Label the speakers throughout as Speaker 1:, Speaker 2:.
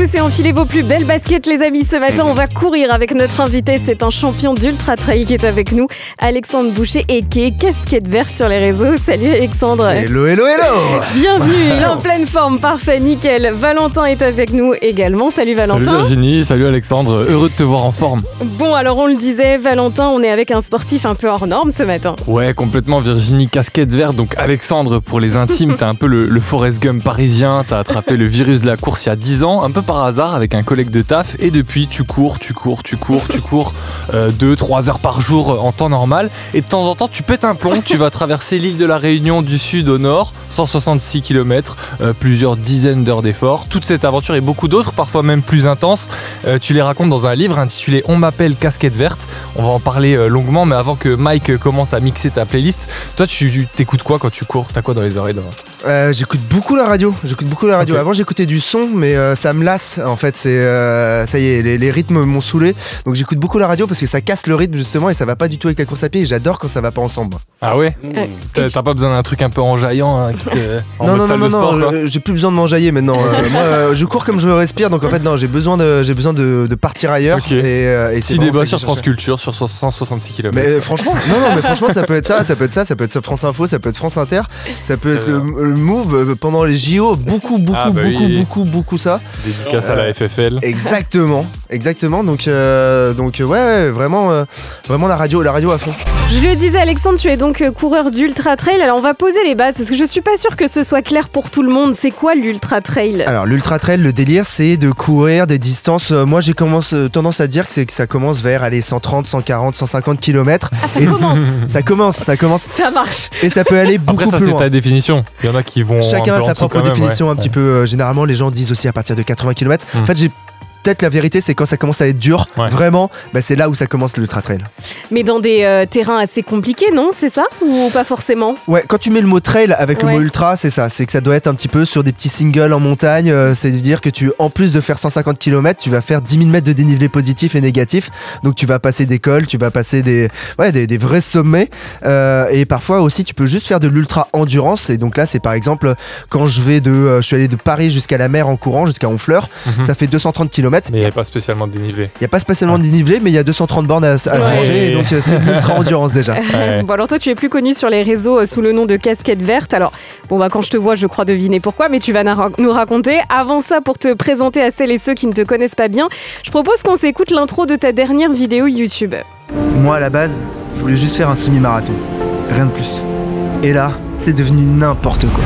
Speaker 1: tous et enfilez vos plus belles baskets les amis. Ce matin on va courir avec notre invité, c'est un champion d'ultra trail qui est avec nous, Alexandre Boucher et qui est casquette verte sur les réseaux. Salut Alexandre.
Speaker 2: Hello, hello, hello.
Speaker 1: Bienvenue, il est en pleine forme, parfait, nickel. Valentin est avec nous également, salut Valentin.
Speaker 3: Salut Virginie, salut Alexandre, heureux de te voir en forme.
Speaker 1: Bon alors on le disait, Valentin, on est avec un sportif un peu hors norme ce matin.
Speaker 3: Ouais, complètement Virginie, casquette verte, donc Alexandre pour les intimes, t'as un peu le Forrest Gump parisien, t'as attrapé le virus de la course il y a 10 ans, un peu par hasard avec un collègue de taf, et depuis tu cours 2-3 heures par jour en temps normal, et de temps en temps tu pètes un plomb, tu vas traverser l'île de la Réunion du sud au nord, 166 km, plusieurs dizaines d'heures d'efforts. Toute cette aventure et beaucoup d'autres, parfois même plus intenses, tu les racontes dans un livre intitulé On m'appelle casquette verte. On va en parler longuement, mais avant que Mike commence à mixer ta playlist, toi tu t'écoutes quoi quand tu cours? T'as quoi dans les oreilles
Speaker 2: J'écoute beaucoup la radio.
Speaker 3: Okay.
Speaker 2: Avant j'écoutais du son, mais ça me lasse en fait. Ça y est, les rythmes m'ont saoulé. Donc j'écoute beaucoup la radio parce que ça casse le rythme justement et ça va pas du tout avec la course à pied. Et j'adore quand ça va pas ensemble.
Speaker 3: Ah ouais? T'as pas besoin d'un truc un peu enjaillant qui te...
Speaker 2: Non, j'ai plus besoin de m'enjailler maintenant. Moi, je cours comme je respire, donc en fait non, j'ai besoin de partir ailleurs.
Speaker 3: Okay.
Speaker 2: Et
Speaker 3: petit débat sur France Culture sur 166 km.
Speaker 2: Mais franchement, ça peut être ça peut être France Info, ça peut être France Inter, ça peut être le Move pendant les JO, beaucoup ça.
Speaker 3: Dédicace à la FFL.
Speaker 2: Exactement. Donc ouais, vraiment la radio à fond.
Speaker 1: Je le disais Alexandre, tu es donc coureur d'ultra trail. Alors on va poser les bases parce que je suis pas sûre que ce soit clair pour tout le monde. C'est quoi l'ultra trail? Alors
Speaker 2: l'ultra trail, le délire, c'est de courir des distances. Moi j'ai tendance à dire que ça commence vers 130, 140, 150 km.
Speaker 1: Ça commence. Ça marche.
Speaker 2: Et ça peut aller beaucoup plus loin.
Speaker 3: Après ça c'est ta définition. Il y en a qui vont.
Speaker 2: Chacun a sa propre définition un petit peu. Généralement les gens disent aussi à partir de 80 km. En fait peut-être la vérité c'est quand ça commence à être dur, vraiment, c'est là où ça commence l'ultra trail.
Speaker 1: Mais dans des terrains assez compliqués, non? C'est ça? Ou pas forcément? Ouais,
Speaker 2: quand tu mets le mot trail avec le mot ultra, c'est ça, c'est que ça doit être un petit peu sur des petits singles en montagne, c'est-à-dire que en plus de faire 150 km, tu vas faire 10 000 mètres de dénivelé positif et négatif, donc tu vas passer des cols, tu vas passer des vrais sommets, et parfois aussi tu peux juste faire de l'ultra endurance, et donc là c'est par exemple quand je suis allé de Paris jusqu'à la mer en courant, jusqu'à Honfleur, ça fait 230 km.
Speaker 3: Mais il n'y a pas spécialement de dénivelé.
Speaker 2: Il n'y a pas spécialement de dénivelé, mais il y a 230 bornes à se manger, et donc c'est de l'ultra-endurance déjà.
Speaker 1: Bon alors toi tu es plus connu sur les réseaux sous le nom de casquette verte. Alors quand je te vois je crois deviner pourquoi, mais tu vas nous raconter. Avant ça, pour te présenter à celles et ceux qui ne te connaissent pas bien, je propose qu'on s'écoute l'intro de ta dernière vidéo YouTube.
Speaker 2: Moi à la base, je voulais juste faire un semi-marathon, rien de plus. Et là, c'est devenu n'importe quoi.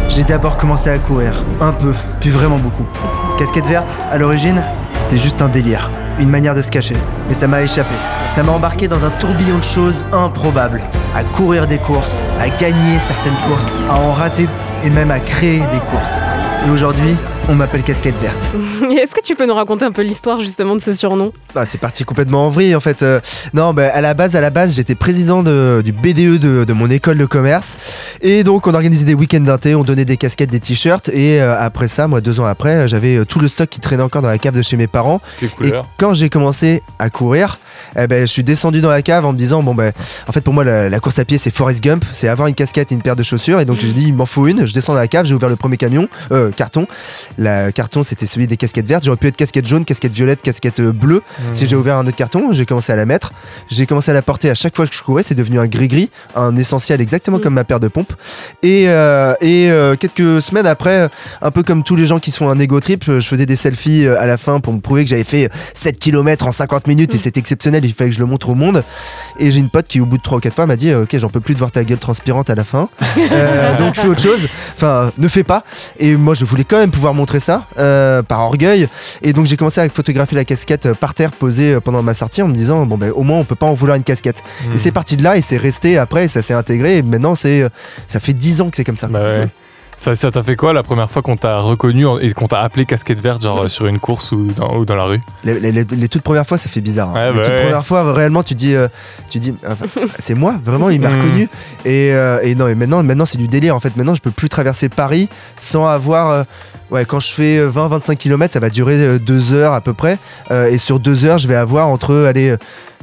Speaker 2: J'ai d'abord commencé à courir, un peu, puis vraiment beaucoup. Casquette verte, à l'origine, c'était juste un délire, une manière de se cacher. Mais ça m'a échappé. Ça m'a embarqué dans un tourbillon de choses improbables. À courir des courses, à gagner certaines courses, à en rater et même à créer des courses. Et aujourd'hui, on m'appelle casquette verte.
Speaker 1: Est-ce que tu peux nous raconter un peu l'histoire justement de ce surnom?
Speaker 2: C'est parti complètement en vrille en fait. À la base, j'étais président du BDE de mon école de commerce. Et donc on organisait des week-ends d'inté, on donnait des casquettes, des t-shirts. Et après ça, moi 2 ans après, j'avais tout le stock qui traînait encore dans la cave de chez mes parents. Et quand j'ai commencé à courir, je suis descendu dans la cave en me disant en fait pour moi la course à pied c'est Forrest Gump, c'est avoir une casquette et une paire de chaussures. Et donc j'ai dit il m'en faut une. Je descends dans la cave, j'ai ouvert le premier carton. Le carton c'était celui des casquettes vertes. J'aurais pu être casquette jaune, casquette violette, casquette bleue. Si j'ai ouvert un autre carton, j'ai commencé à la mettre. J'ai commencé à la porter à chaque fois que je courais. C'est devenu un gris-gris, un essentiel exactement comme ma paire de pompes. Et quelques semaines après, un peu comme tous les gens qui se font un ego trip, je faisais des selfies à la fin pour me prouver que j'avais fait 7 km en 50 minutes et c'était exceptionnel, il fallait que je le montre au monde. Et j'ai une pote qui au bout de 3 ou 4 fois m'a dit ok, j'en peux plus de voir ta gueule transpirante à la fin, donc fais autre chose, enfin ne fais pas. Et moi je voulais quand même pouvoir montrer ça par orgueil, et donc j'ai commencé à photographier la casquette par terre posée pendant ma sortie en me disant au moins on peut pas en vouloir une casquette. Et c'est parti de là et c'est resté après, ça s'est intégré et maintenant ça fait 10 ans que c'est comme ça.
Speaker 3: Ça t'a fait quoi la première fois qu'on t'a reconnu et qu'on t'a appelé casquette verte, genre sur une course ou dans la rue?
Speaker 2: Les toutes premières fois, ça fait bizarre. Les toutes premières fois, réellement, tu dis c'est moi, vraiment, il m'a reconnu. Et non, et maintenant, c'est du délire. En fait, maintenant, je peux plus traverser Paris sans avoir. Quand je fais 20-25 km, ça va durer 2 heures à peu près. Et sur 2 heures, je vais avoir entre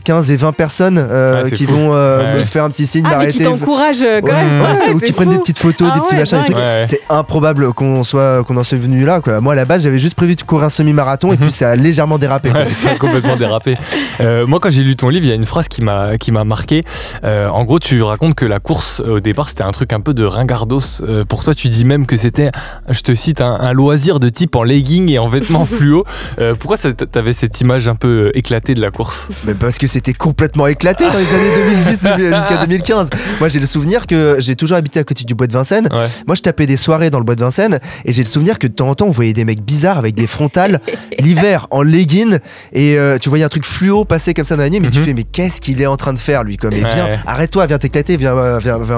Speaker 2: 15 et 20 personnes qui
Speaker 3: fou.
Speaker 2: vont me faire un petit signe
Speaker 1: mais
Speaker 2: d'arrêter.
Speaker 1: qui t'encouragent quand même.
Speaker 2: Ou qui prennent des petites photos, des petits machins et tout. C'est improbable qu'on en soit venu là, quoi. Moi à la base j'avais juste prévu de courir un semi-marathon et puis ça a légèrement dérapé.
Speaker 3: Ça a complètement dérapé. Moi quand j'ai lu ton livre, il y a une phrase qui m'a marqué. En gros, tu racontes que la course au départ c'était un truc un peu de ringardos. Pour toi, tu dis même que c'était, je te cite, un loisir de type en legging et en vêtements fluo. Pourquoi t'avais cette image un peu éclatée de la course?
Speaker 2: Mais parce que c'était complètement éclaté dans les années 2010 jusqu'à 2015. Moi j'ai le souvenir que j'ai toujours habité à côté du bois de Vincennes. Moi je tapais des soirées dans le bois de Vincennes et j'ai le souvenir que de temps en temps on voyait des mecs bizarres avec des frontales l'hiver en legging et tu voyais un truc fluo passer comme ça dans la nuit, mais tu fais mais qu'est-ce qu'il est en train de faire lui, comme, viens, arrête-toi, viens t'éclater, viens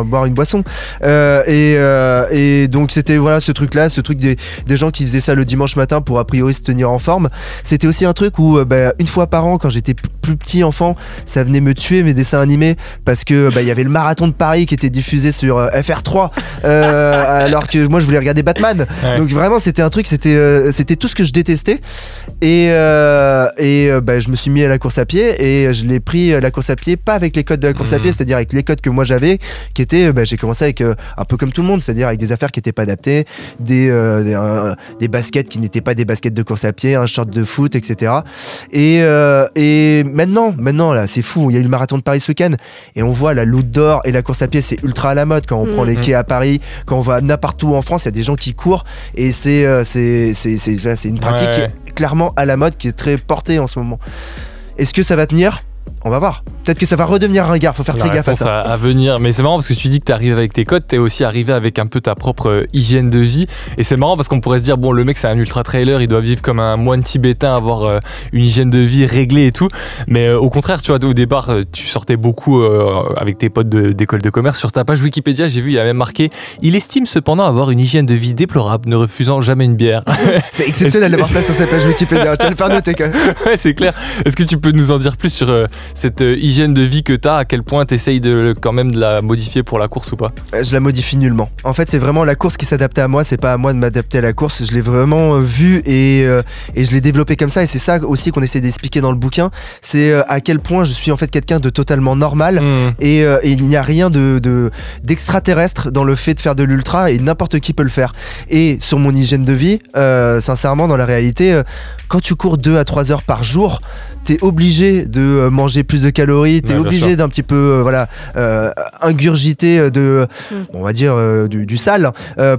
Speaker 2: boire une boisson. Et donc c'était voilà ce truc des gens qui faisaient ça le dimanche matin pour a priori se tenir en forme. C'était aussi un truc où une fois par an quand j'étais plus petit enfant, ça venait me tuer mes dessins animés parce que il y avait le marathon de Paris qui était diffusé sur FR3 alors que moi je voulais regarder Batman. Donc vraiment c'était un truc, c'était tout ce que je détestais et je me suis mis à la course à pied et je l'ai pris la course à pied pas avec les codes de la course à pied, c'est-à-dire avec les codes que moi j'avais qui étaient j'ai commencé avec un peu comme tout le monde, c'est-à-dire avec des affaires qui n'étaient pas adaptées, des baskets qui n'étaient pas des baskets de course à pied, un short de foot, etc. Et maintenant là c'est fou, il y a eu le marathon de Paris ce week-end et on voit la l'outdoor et la course à pied, c'est ultra à la mode quand on prend les quais à Paris, quand on va n'importe où en France, il y a des gens qui courent et c'est une pratique qui est clairement à la mode, qui est très portée en ce moment. Est-ce que ça va tenir ? On va voir. Peut-être que ça va redevenir ringard, faut faire très gaffe à ça.
Speaker 3: À venir, mais c'est marrant parce que tu dis que t'es arrivé avec tes codes, t'es aussi arrivé avec un peu ta propre hygiène de vie. Et c'est marrant parce qu'on pourrait se dire, bon, le mec c'est un ultra trailer, il doit vivre comme un moine tibétain, avoir une hygiène de vie réglée et tout. Mais au contraire, tu vois, au départ, tu sortais beaucoup avec tes potes d'école de commerce. Sur ta page Wikipédia, j'ai vu, il y a même marqué, il estime cependant avoir une hygiène de vie déplorable, ne refusant jamais une bière.
Speaker 2: C'est exceptionnel d'avoir ça sur sa page Wikipédia, je tiens à le faire noter quand même.
Speaker 3: Ouais, c'est clair. Est-ce que tu peux nous en dire plus sur cette hygiène de vie que tu as, à quel point tu essayes quand même de la modifier pour la course ou pas?
Speaker 2: Je la modifie nullement. En fait, c'est vraiment la course qui s'adapte à moi, c'est pas à moi de m'adapter à la course. Je l'ai vraiment vu et je l'ai développé comme ça. Et c'est ça aussi qu'on essaie d'expliquer dans le bouquin. C'est à quel point je suis en fait quelqu'un de totalement normal et il n'y a rien d'extraterrestre dans le fait de faire de l'ultra et n'importe qui peut le faire. Et sur mon hygiène de vie, sincèrement, dans la réalité, quand tu cours 2 à 3 heures par jour, t'es obligé de manger plus de calories, t'es obligé d'un petit peu ingurgiter on va dire du sale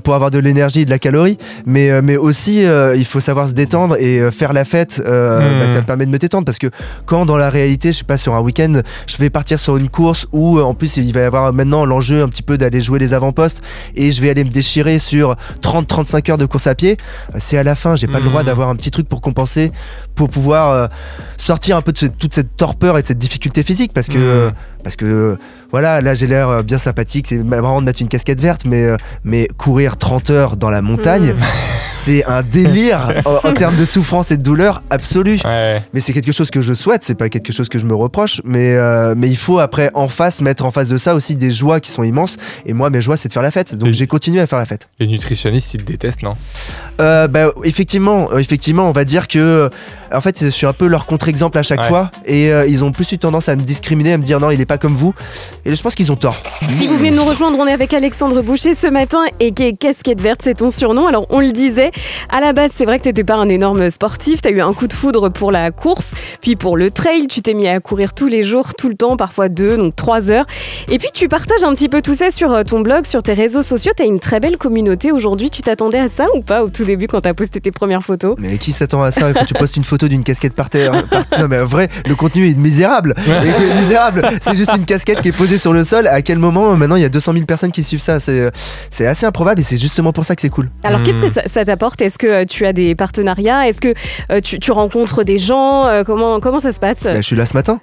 Speaker 2: pour avoir de l'énergie et de la calorie, mais aussi il faut savoir se détendre et faire la fête. Ça me permet de me détendre parce que quand dans la réalité, je sais pas, sur un week-end je vais partir sur une course où en plus il va y avoir maintenant l'enjeu un petit peu d'aller jouer les avant-postes et je vais aller me déchirer sur 30-35 heures de course à pied, c'est à la fin j'ai pas le droit d'avoir un petit truc pour compenser, pour pouvoir sortir un peu de toute cette torpeur et de cette difficulté physique parce que voilà, là j'ai l'air bien sympathique, c'est marrant de mettre une casquette verte, mais courir 30 heures dans la montagne, c'est un délire en termes de souffrance et de douleur absolue. Mais c'est quelque chose que je souhaite, c'est pas quelque chose que je me reproche, mais il faut après mettre en face de ça aussi des joies qui sont immenses, et moi mes joies c'est de faire la fête, donc j'ai continué à faire la fête.
Speaker 3: Les nutritionnistes ils te détestent, non?
Speaker 2: Effectivement, on va dire que en fait je suis un peu leur contre-exemple à chaque fois et ils ont plus eu tendance à me discriminer, à me dire non il est pas comme vous, et je pense qu'ils ont tort.
Speaker 1: Si vous venez de nous rejoindre, on est avec Alexandre Boucher ce matin et qui est Casquette Verte, c'est ton surnom. Alors on le disait, à la base c'est vrai que t'étais pas un énorme sportif, t'as eu un coup de foudre pour la course, puis pour le trail, tu t'es mis à courir tous les jours, tout le temps, parfois 2, donc 3 heures, et puis tu partages un petit peu tout ça sur ton blog, sur tes réseaux sociaux, t'as une très belle communauté aujourd'hui. Tu t'attendais à ça ou pas au tout début quand t'as posté tes premières photos?
Speaker 2: Mais qui s'attend à ça quand tu postes une photo d'une casquette par terre? Non mais en vrai, le contenu est misérable. C'est juste une casquette qui est posée sur le sol. À quel moment maintenant il y a 200 000 personnes qui suivent ça? C'est assez improbable et c'est justement pour ça que c'est cool.
Speaker 1: Alors qu'est-ce que ça t'apporte? Est-ce que tu as des partenariats? Est-ce que tu rencontres des gens? Comment ça se passe?
Speaker 2: Je suis là ce matin.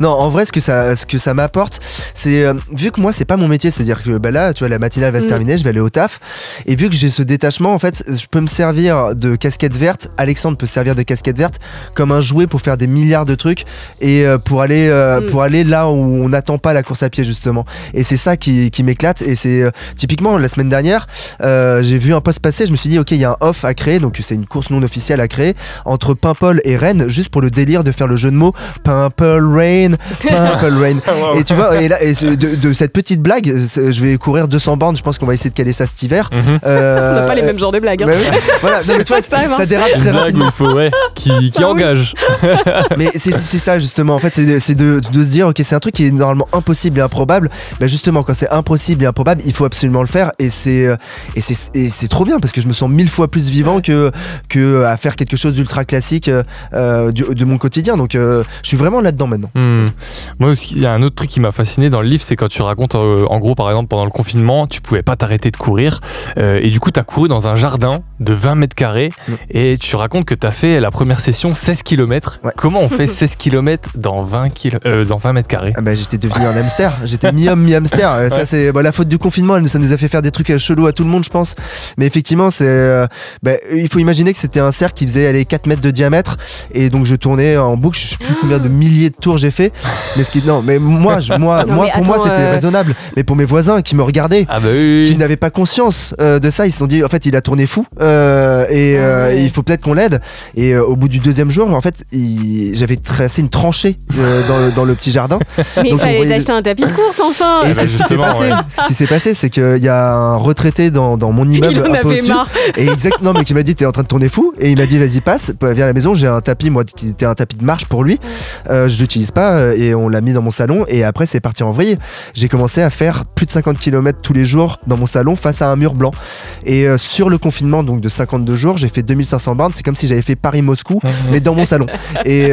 Speaker 2: Non, en vrai, ce que ça m'apporte, c'est vu que moi c'est pas mon métier, c'est-à-dire que là, tu vois, la matinale va se terminer, je vais aller au taf, et vu que j'ai ce détachement, en fait, je peux me servir de casquette verte. Alexandre peut se servir de casquette verte comme un jouet pour faire des milliards de trucs et pour aller pour aller là où on n'attend pas la course à pied justement. Et c'est ça qui m'éclate. Et c'est typiquement la semaine dernière, j'ai vu un post passer, je me suis dit ok, il y a un off à créer, donc c'est une course non officielle à créer entre Paimpol et Rennes, juste pour le délire de faire le jeu de mots Paimpol Rain, Paimpol Rain.
Speaker 3: Wow.
Speaker 2: Et tu vois, et là, de cette petite blague, je vais courir 200 bornes, je pense qu'on va essayer de caler ça cet hiver.
Speaker 1: On n'a pas les mêmes genres de blagues. Hein.
Speaker 2: Bah oui, voilà, non, mais tu vois, ça dérape très rapidement.
Speaker 3: Il faut, qui engage.
Speaker 2: Mais c'est ça justement, en fait, c'est de se dire ok, c'est un truc qui est normalement impossible et improbable. Bah justement, quand c'est impossible et improbable, il faut absolument le faire. Et c'est trop bien parce que je me sens 1000 fois plus vivant que à faire quelque chose d'ultra classique de mon quotidien. Donc je suis vraiment là-dedans maintenant.
Speaker 3: Moi aussi, il y a un autre truc qui m'a fasciné dans le livre, c'est quand tu racontes en gros, par exemple, pendant le confinement, tu pouvais pas t'arrêter de courir et du coup, tu as couru dans un jardin de 20 mètres carrés et tu racontes que tu as fait la première session 16 km. Ouais. Comment on fait 16 km dans 20 mètres carrés?
Speaker 2: Bah, j'étais devenu un hamster, j'étais mi-homme, mi-hamster. Ça, c'est la faute du confinement, ça nous a fait faire des trucs chelous à tout le monde, je pense. Mais effectivement, il faut imaginer que c'était un cercle qui faisait aller 4 mètres de diamètre et donc je tournais en boucle, je sais plus combien de milliers de tours j'ai fait. Mais pour moi c'était raisonnable. Mais pour mes voisins qui me regardaient, qui n'avaient pas conscience de ça, ils se sont dit en fait il a tourné fou et il faut peut-être qu'on l'aide. Et au bout du deuxième jour, en fait, j'avais tracé une tranchée dans le petit jardin.
Speaker 1: Mais il fallait t'acheter un tapis de course enfin.
Speaker 2: Et c'est ce qui s'est passé. Ce qui s'est passé, c'est qu'il y a un retraité dans mon immeuble.
Speaker 1: Il en avait marre.
Speaker 2: Et exactement, mais qui m'a dit t'es en train de tourner fou. Et il m'a dit vas-y passe, viens à la maison. J'ai un tapis, moi, qui était un tapis de marche pour lui. Je l'utilise pas et on l'a mis dans mon salon. Et après c'est parti en vrille. J'ai commencé à faire plus de 50 km tous les jours dans mon salon face à un mur blanc. Et sur le confinement donc de 52 jours, j'ai fait 2500 bornes. C'est comme si j'avais fait Paris-Moscou, mais dans mon salon. Et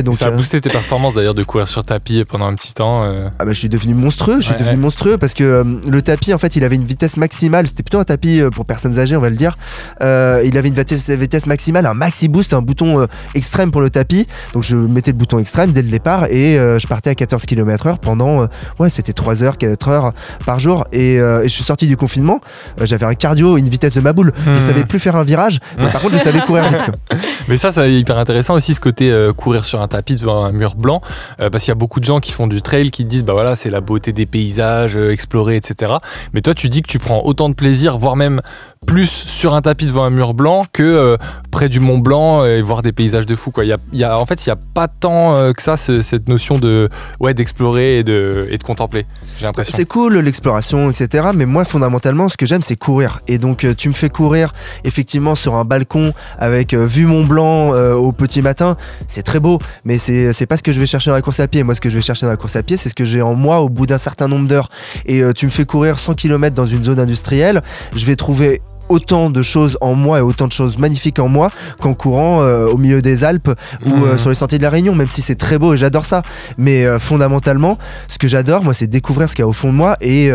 Speaker 2: donc
Speaker 3: ça a boosté tes performances d'ailleurs de courir sur tapis pendant un petit temps.
Speaker 2: Je suis devenu monstrueux. Je suis devenu monstrueux parce que le tapis en fait il avait une vitesse maximale. C'était plutôt un tapis pour personnes âgées, on va le dire. Il avait une vitesse maximale, un maxi boost, un bouton extrême pour le tapis. Donc je mettais le bouton extrême dès le départ et je partais à 14 km/h pendant c'était 3 heures, 4 heures par jour. Et je suis sorti du confinement. J'avais un cardio, une vitesse de ma boule. Je savais plus faire un virage, mais par contre je savais courir vite, quoi.
Speaker 3: Mais ça c'est hyper intéressant aussi ce côté courir sur un tapis devant un mur blanc parce qu'il y a beaucoup de gens qui font du trail qui disent bah voilà c'est la beauté des paysages, explorer, etc. Mais toi tu dis que tu prends autant de plaisir, voire même plus sur un tapis devant un mur blanc que près du Mont Blanc et voir des paysages de fou, quoi. En fait il n'y a pas tant que ça cette notion d'explorer et de contempler, j'ai l'impression.
Speaker 2: C'est cool l'exploration, etc. Mais moi fondamentalement ce que j'aime c'est courir. Et donc tu me fais courir effectivement sur un balcon avec vue Mont Blanc au petit matin, c'est très beau, mais c'est pas ce que je vais chercher dans la course à pied. Moi ce que je vais chercher dans la course à pied c'est ce que j'ai en moi au bout d'un certain nombre d'heures. Et tu me fais courir 100 km dans une zone industrielle, je vais trouver autant de choses en moi et autant de choses magnifiques en moi qu'en courant au milieu des Alpes ou sur les sentiers de la Réunion, même si c'est très beau et j'adore ça. Mais fondamentalement, ce que j'adore, moi, c'est découvrir ce qu'il y a au fond de moi. Et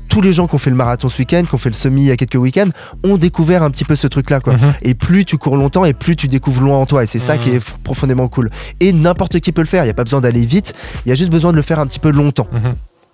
Speaker 2: tous les gens qui ont fait le marathon ce week-end, qui ont fait le semi il y a quelques week-ends, ont découvert un petit peu ce truc-là, quoi. Et plus tu cours longtemps et plus tu découvres loin en toi. Et c'est ça qui est profondément cool. Et n'importe qui peut le faire. Il n'y a pas besoin d'aller vite. Il y a juste besoin de le faire un petit peu longtemps.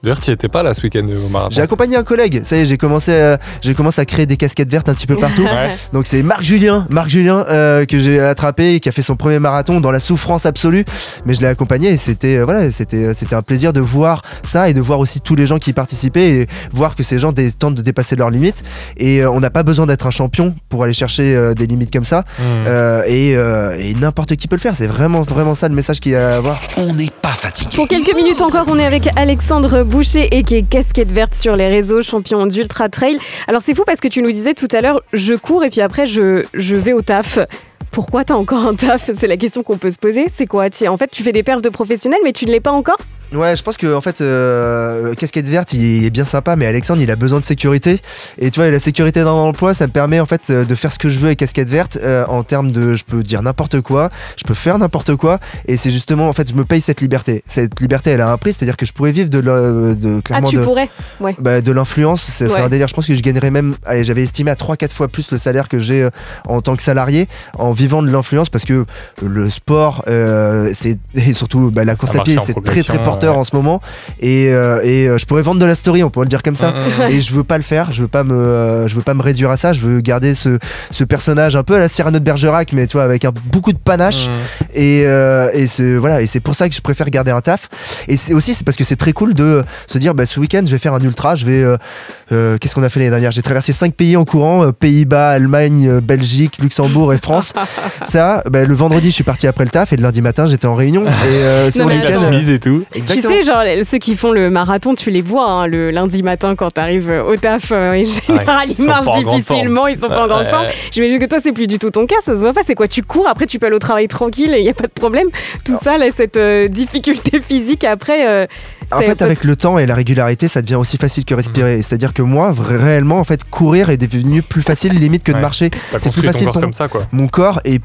Speaker 3: D'ailleurs, tu n'y étais pas là ce week-end au marathon.
Speaker 2: J'ai accompagné un collègue. Ça y est, j'ai commencé à créer des casquettes vertes un petit peu partout. Donc c'est Marc Julien que j'ai attrapé et qui a fait son premier marathon dans la souffrance absolue. Mais je l'ai accompagné et c'était un plaisir de voir ça et de voir aussi tous les gens qui y participaient et voir que ces gens tentent de dépasser leurs limites. Et on n'a pas besoin d'être un champion pour aller chercher des limites comme ça. Et n'importe qui peut le faire. C'est vraiment ça le message qu'il y a à avoir.
Speaker 4: On n'est pas fatigué.
Speaker 1: Pour quelques minutes encore, on est avec Alexandre Boucher et qui est casquette verte sur les réseaux, champion d'ultra trail. Alors c'est fou parce que tu nous disais tout à l'heure, je cours et puis après je vais au taf. Pourquoi t'as encore un taf? C'est la question qu'on peut se poser. C'est quoi? En fait, tu fais des perfs de professionnel mais tu ne l'es pas encore?
Speaker 2: Ouais, je pense que en fait, casquette verte, il est bien sympa, mais Alexandre, il a besoin de sécurité. Et tu vois, la sécurité dans l'emploi, ça me permet en fait de faire ce que je veux avec casquette verte en termes de, je peux dire n'importe quoi, je peux faire n'importe quoi, et c'est justement en fait, je me paye cette liberté. Cette liberté, elle a un prix, c'est-à-dire que je pourrais vivre de l'influence. Ce serait un délire. Je pense que je gagnerais même, j'avais estimé à 3-4 fois plus le salaire que j'ai en tant que salarié en vivant de l'influence, parce que le sport, et surtout la course à pied, c'est très très porteur porteur en ce moment et je pourrais vendre de la story, on pourrait le dire comme ça. Et je veux pas le faire, je veux pas me réduire à ça, je veux garder ce personnage un peu à la Cyrano de Bergerac, mais tu vois, avec beaucoup de panache. Et c'est pour ça que je préfère garder un taf. Et c'est parce que c'est très cool de se dire ce week-end je vais faire un ultra, je vais qu'est-ce qu'on a fait l'année dernière, j'ai traversé 5 pays en courant, Pays-Bas, Allemagne, Belgique, Luxembourg et France. Ça, le vendredi je suis parti après le taf et le lundi matin j'étais en réunion et sur le week-end
Speaker 3: et tout.
Speaker 1: Exactement. Tu sais, genre ceux qui font le marathon, tu les vois le lundi matin quand t'arrives au taf, en général ils marchent difficilement, ils sont pas en grande forme. J'imagine que toi c'est plus du tout ton cas, ça se voit pas. C'est quoi, tu cours, après tu peux aller au travail tranquille et il y a pas de problème. Tout ça là, cette difficulté physique après.
Speaker 2: En fait, avec le temps et la régularité, ça devient aussi facile que respirer. C'est-à-dire que moi, réellement, en fait, courir est devenu plus facile limite que de marcher.
Speaker 3: C'est plus facile pour comme ça, quoi.
Speaker 2: Mon corps est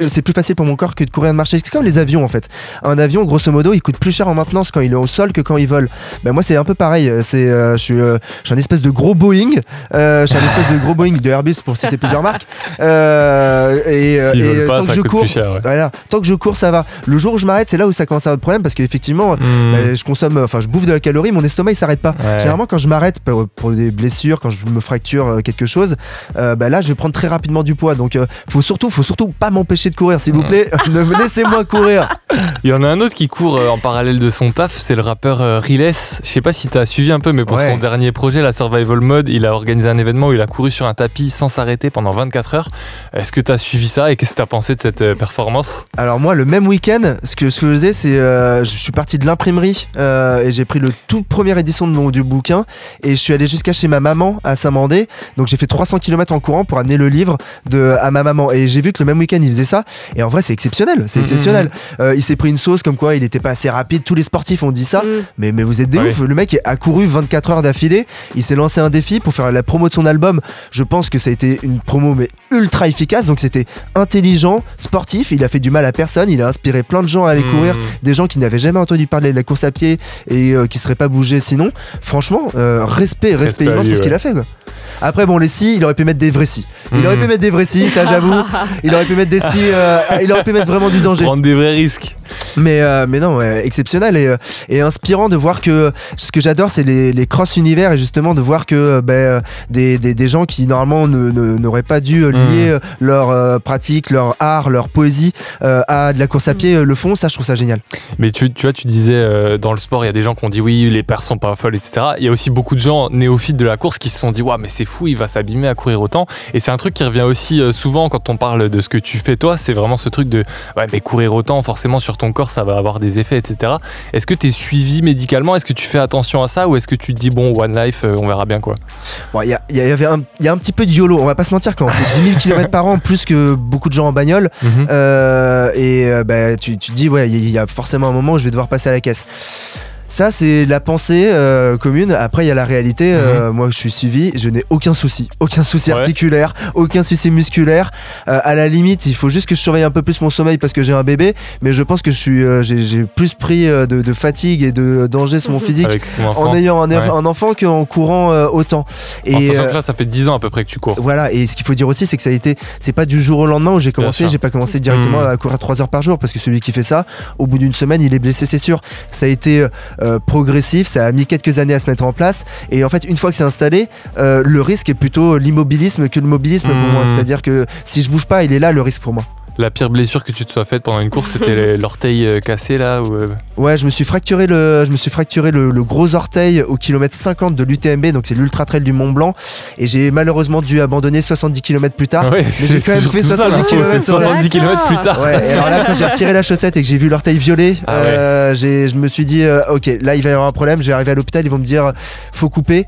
Speaker 2: c'est plus facile pour mon corre que de courir et de marcher. C'est comme les avions, en fait. Un avion, grosso modo, il coûte plus cher en maintenance quand il est au sol que quand il vole. Moi, c'est un peu pareil. Je suis un espèce de gros Boeing. Je suis un espèce de gros Boeing de Airbus pour citer plusieurs marques. Tant que je cours, voilà, tant que je cours, ça va. Le jour où je m'arrête, c'est là où ça commence à avoir problème parce qu'effectivement, je bouffe de la calorie, mon estomac il s'arrête pas. Généralement quand je m'arrête pour des blessures, quand je me fracture quelque chose, là je vais prendre très rapidement du poids. Donc faut surtout pas m'empêcher de courir, s'il vous plaît. Ne laissez-moi courir.
Speaker 3: Il y en a un autre qui court en parallèle de son taf, c'est le rappeur Riles. Je sais pas si t'as suivi un peu, mais pour son dernier projet, la Survival Mode, il a organisé un événement où il a couru sur un tapis sans s'arrêter pendant 24 heures. Est-ce que t'as suivi ça et qu'est-ce que t'as pensé de cette performance?
Speaker 2: Alors moi, le même week-end, ce que je faisais, c'est je suis parti de l'imprimerie et j'ai pris le tout première édition du bouquin et je suis allé jusqu'à chez ma maman à Saint-Mandé. Donc j'ai fait 300 km en courant pour amener le livre à ma maman et j'ai vu que le même week-end il faisait ça et en vrai c'est exceptionnel, il s'est pris une sauce comme quoi il était pas assez rapide, tous les sportifs ont dit ça, mais vous êtes des ouf. Le mec a couru 24 heures d'affilée, il s'est lancé un défi pour faire la promo de son album. Je pense que ça a été une promo mais ultra efficace, donc c'était intelligent, sportif, il a fait du mal à personne, il a inspiré plein de gens à aller courir, des gens qui n'avaient jamais entendu parler de la course à pied et qui seraient pas bougés sinon. Franchement, respect immense pour ce qu'il a fait, quoi. Après les scies, il aurait pu mettre des vrais scies. Il aurait pu mettre des vrais scies, ça j'avoue. Il aurait pu mettre des scies, il aurait pu mettre vraiment du danger.
Speaker 3: Prendre des vrais risques.
Speaker 2: Mais non, exceptionnel et inspirant de voir que ce que j'adore c'est les cross univers et justement de voir que des gens qui normalement n'auraient pas dû lier leur pratique, leur art, leur poésie à de la course à pied le font. Ça je trouve ça génial.
Speaker 3: Mais tu vois, tu disais dans le sport il y a des gens qui ont dit oui les perfs sont pas folles, etc. Il y a aussi beaucoup de gens néophytes de la course qui se sont dit ouais mais c'est fou, il va s'abîmer à courir autant. Et c'est un truc qui revient aussi souvent quand on parle de ce que tu fais toi, c'est vraiment ce truc de ouais mais courir autant forcément sur ton corps ça va avoir des effets, etc. Est-ce que tu es suivi médicalement? Est-ce que tu fais attention à ça ou est-ce que tu te dis bon one life on verra bien quoi?
Speaker 2: Il y a un petit peu de YOLO, on va pas se mentir, quand on fait 10 000 km par an plus que beaucoup de gens en bagnole tu te dis ouais il y a forcément un moment où je vais devoir passer à la caisse. Ça c'est la pensée commune. Après il y a la réalité. Moi je suis suivi, je n'ai aucun souci articulaire, aucun souci musculaire. À la limite il faut juste que je surveille un peu plus mon sommeil parce que j'ai un bébé, mais je pense que j'ai plus pris de fatigue et de danger sur mon physique en ayant un enfant qu'en courant autant.
Speaker 3: Et en sachant que là ça fait 10 ans à peu près que tu cours.
Speaker 2: Voilà, et ce qu'il faut dire aussi c'est que c'est pas du jour au lendemain où j'ai commencé. J'ai pas commencé directement à courir 3 heures par jour parce que celui qui fait ça au bout d'une semaine il est blessé, c'est sûr. Ça a été progressif, ça a mis quelques années à se mettre en place et en fait une fois que c'est installé le risque est plutôt l'immobilisme que le mobilisme pour moi, c'est-à-dire que si je bouge pas il est là le risque pour moi.
Speaker 3: La pire blessure que tu te sois faite pendant une course, c'était l'orteil cassé là ou...
Speaker 2: Ouais, je me suis fracturé le gros orteil au kilomètre 50 de l'UTMB, donc c'est l'Ultra Trail du Mont Blanc, et j'ai malheureusement dû abandonner 70 km plus tard.
Speaker 3: Ouais,
Speaker 2: mais j'ai quand même fait
Speaker 3: 70 km plus tard.
Speaker 2: Ouais, et alors là, quand j'ai retiré la chaussette et que j'ai vu l'orteil violet, je me suis dit, ok, là il va y avoir un problème, je vais arriver à l'hôpital, ils vont me dire, faut couper.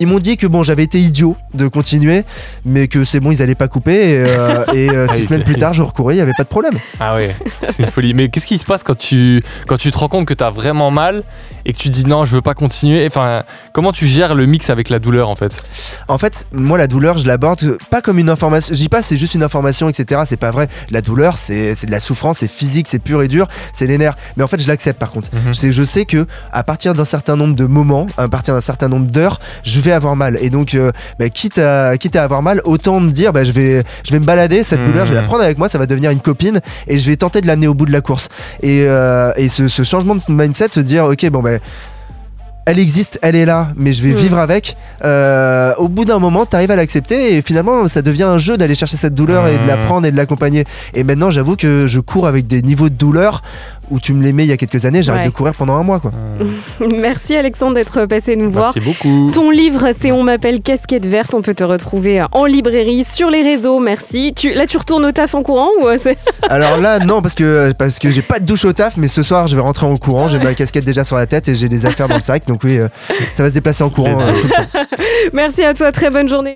Speaker 2: Ils m'ont dit que j'avais été idiot de continuer, mais que c'est bon, ils allaient pas couper. Et 6 semaines plus tard, je recourais, il y avait pas de problème.
Speaker 3: Ah ouais, c'est une folie. Mais qu'est-ce qui se passe quand tu te rends compte que t'as vraiment mal et que tu dis non, je veux pas continuer? Enfin, comment tu gères le mix avec la douleur en fait?
Speaker 2: En fait, moi la douleur, je l'aborde pas comme une information. Je dis pas c'est juste une information, etc. C'est pas vrai. La douleur, c'est de la souffrance, c'est physique, c'est pur et dur, c'est les nerfs. Mais en fait, je l'accepte par contre. Je sais que à partir d'un certain nombre de moments, à partir d'un certain nombre d'heures, je vais avoir mal. Et donc, quitte à avoir mal, autant me dire, je vais me balader, cette douleur, je vais la prendre avec moi, ça va devenir une copine et je vais tenter de l'amener au bout de la course. Et ce changement de mindset, se dire, ok, elle existe, elle est là, mais je vais vivre avec. Au bout d'un moment, t'arrives à l'accepter et finalement, ça devient un jeu d'aller chercher cette douleur et de la prendre et de l'accompagner. Et maintenant, j'avoue que je cours avec des niveaux de douleur où tu me les mets il y a quelques années, j'arrête de courir pendant un mois, quoi.
Speaker 1: Merci Alexandre d'être passé nous voir.
Speaker 3: Merci beaucoup.
Speaker 1: Ton livre, c'est On m'appelle Casquette Verte. On peut te retrouver en librairie, sur les réseaux. Merci. Là, tu retournes au taf en courant ou
Speaker 2: Alors là, non, parce que j'ai pas de douche au taf, mais ce soir, je vais rentrer en courant. J'ai ma casquette déjà sur la tête et j'ai des affaires dans le sac. Donc oui, ça va se déplacer en courant tout le temps.
Speaker 1: Merci à toi. Très bonne journée.